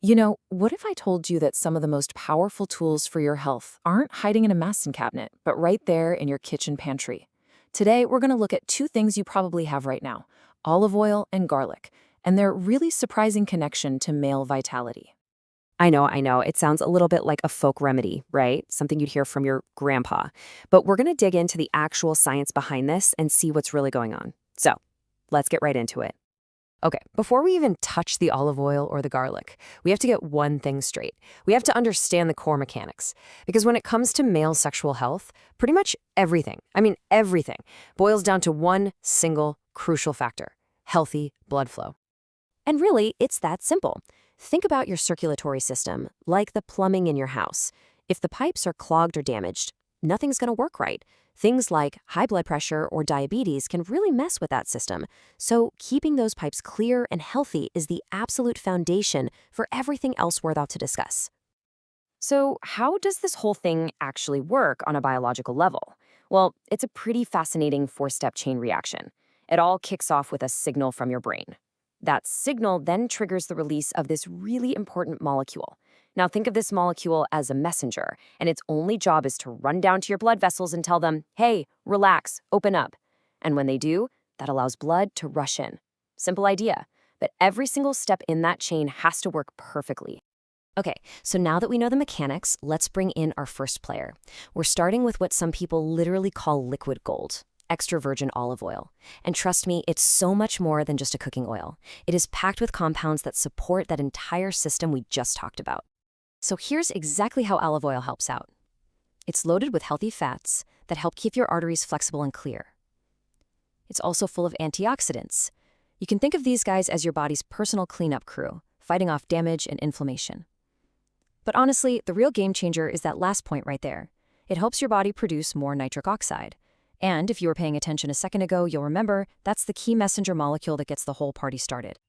What if I told you that some of the most powerful tools for your health aren't hiding in a medicine cabinet, but right there in your kitchen pantry? Today, we're going to look at two things you probably have right now: olive oil and garlic, and their really surprising connection to male vitality. I know. It sounds a little bit like a folk remedy, right? Something you'd hear from your grandpa. But we're going to dig into the actual science behind this and see what's really going on. So, let's get right into it. Okay, before we even touch the olive oil or the garlic, we have to get one thing straight. We have to understand the core mechanics. Because when it comes to male sexual health, pretty much everything, everything, boils down to one single crucial factor: healthy blood flow. And really, it's that simple. Think about your circulatory system, like the plumbing in your house. If the pipes are clogged or damaged, nothing's going to work right. Things like high blood pressure or diabetes can really mess with that system. So keeping those pipes clear and healthy is the absolute foundation for everything else we're about to discuss. So how does this whole thing actually work on a biological level? Well, it's a pretty fascinating four-step chain reaction. It all kicks off with a signal from your brain. That signal then triggers the release of this really important molecule. Now think of this molecule as a messenger, and its only job is to run down to your blood vessels and tell them, hey, relax, open up. And when they do, that allows blood to rush in. Simple idea, but every single step in that chain has to work perfectly. Okay, so now that we know the mechanics, let's bring in our first player. We're starting with what some people literally call liquid gold: extra virgin olive oil. And trust me, it's so much more than just a cooking oil. It is packed with compounds that support that entire system we just talked about. So here's exactly how olive oil helps out. It's loaded with healthy fats that help keep your arteries flexible and clear. It's also full of antioxidants. You can think of these guys as your body's personal cleanup crew, fighting off damage and inflammation. But honestly, the real game changer is that last point right there. It helps your body produce more nitric oxide. And if you were paying attention a second ago, you'll remember that's the key messenger molecule that gets the whole party started.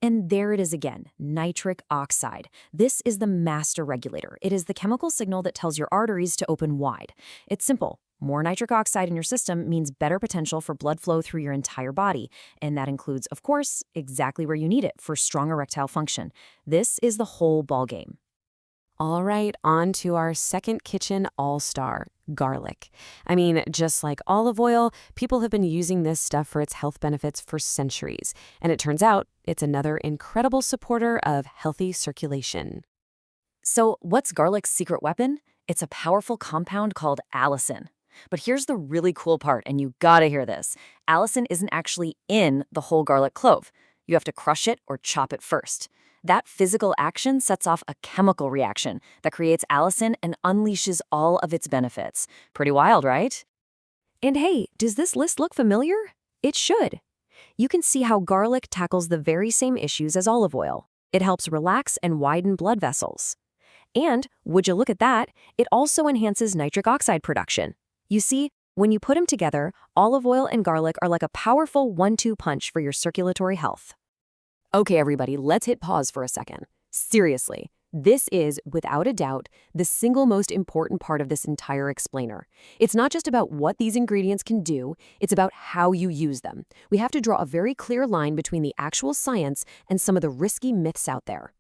And there it is again, nitric oxide. This is the master regulator. It is the chemical signal that tells your arteries to open wide. It's simple. More nitric oxide in your system means better potential for blood flow through your entire body. And that includes, of course, exactly where you need it for strong erectile function. This is the whole ballgame. All right, on to our second kitchen all-star, garlic. Just like olive oil, people have been using this stuff for its health benefits for centuries. And it turns out it's another incredible supporter of healthy circulation. So, what's garlic's secret weapon? It's a powerful compound called allicin. But here's the really cool part, and you gotta hear this. Allicin isn't actually in the whole garlic clove. You have to crush it or chop it first. That physical action sets off a chemical reaction that creates allicin and unleashes all of its benefits. Pretty wild, right? And hey, does this list look familiar? It should. You can see how garlic tackles the very same issues as olive oil. It helps relax and widen blood vessels. And, would you look at that, it also enhances nitric oxide production. You see, when you put them together, olive oil and garlic are like a powerful 1-2 punch for your circulatory health. Okay, everybody, let's hit pause for a second. Seriously, this is, without a doubt, the single most important part of this entire explainer. It's not just about what these ingredients can do, it's about how you use them. We have to draw a very clear line between the actual science and some of the risky myths out there.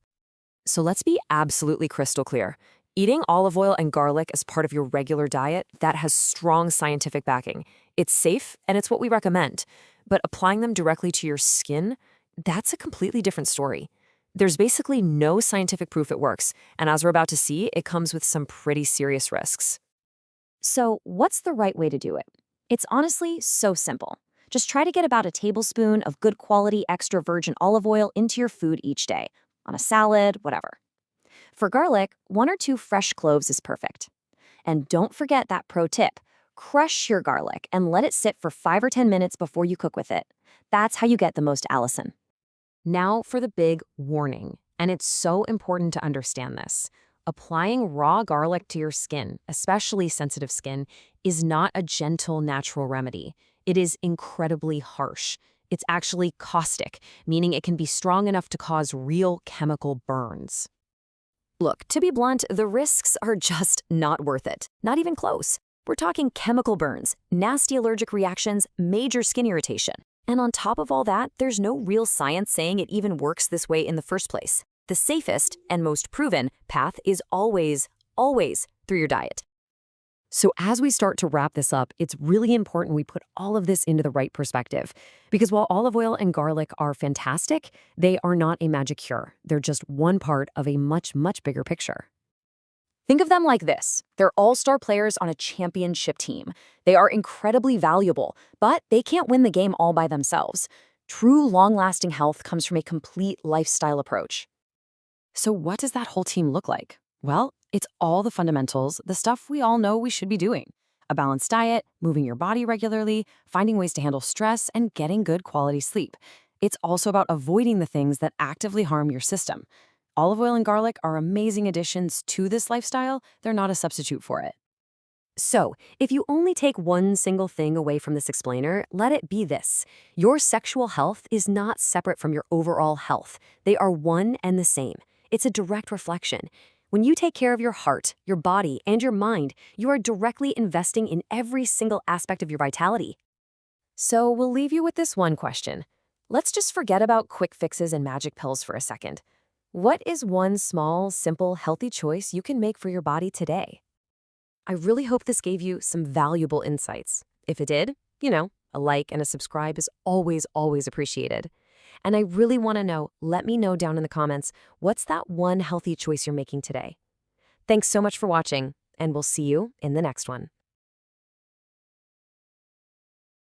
So let's be absolutely crystal clear. Eating olive oil and garlic as part of your regular diet, that has strong scientific backing. It's safe, and it's what we recommend. But applying them directly to your skin, that's a completely different story. There's basically no scientific proof it works, and as we're about to see, it comes with some pretty serious risks. So, what's the right way to do it? It's honestly so simple. Just try to get about a tablespoon of good quality extra virgin olive oil into your food each day, on a salad, whatever. For garlic, 1 or 2 fresh cloves is perfect. And don't forget that pro tip: crush your garlic and let it sit for 5 or 10 minutes before you cook with it. That's how you get the most allicin. Now for the big warning, and it's so important to understand this. Applying raw garlic to your skin, especially sensitive skin, is not a gentle, natural remedy. It is incredibly harsh. It's actually caustic, meaning it can be strong enough to cause real chemical burns. Look, to be blunt, the risks are just not worth it. Not even close. We're talking chemical burns, nasty allergic reactions, major skin irritation. And on top of all that, there's no real science saying it even works this way in the first place. The safest and most proven path is always, always through your diet. So as we start to wrap this up, it's really important we put all of this into the right perspective. Because while olive oil and garlic are fantastic, they are not a magic cure. They're just one part of a much, much bigger picture. Think of them like this. They're all-star players on a championship team. They are incredibly valuable, but they can't win the game all by themselves. True long-lasting health comes from a complete lifestyle approach. So what does that whole team look like? Well, it's all the fundamentals, the stuff we all know we should be doing. A balanced diet, moving your body regularly, finding ways to handle stress, and getting good quality sleep. It's also about avoiding the things that actively harm your system. Olive oil and garlic are amazing additions to this lifestyle. They're not a substitute for it. So, if you only take one single thing away from this explainer, let it be this. Your sexual health is not separate from your overall health. They are one and the same. It's a direct reflection. When you take care of your heart, your body, and your mind, you are directly investing in every single aspect of your vitality. So we'll leave you with this one question. Let's just forget about quick fixes and magic pills for a second. What is one small, simple, healthy choice you can make for your body today? I really hope this gave you some valuable insights. If it did, a like and a subscribe is always, always appreciated. And I really want to know, let me know down in the comments, what's that one healthy choice you're making today? Thanks so much for watching, and we'll see you in the next one.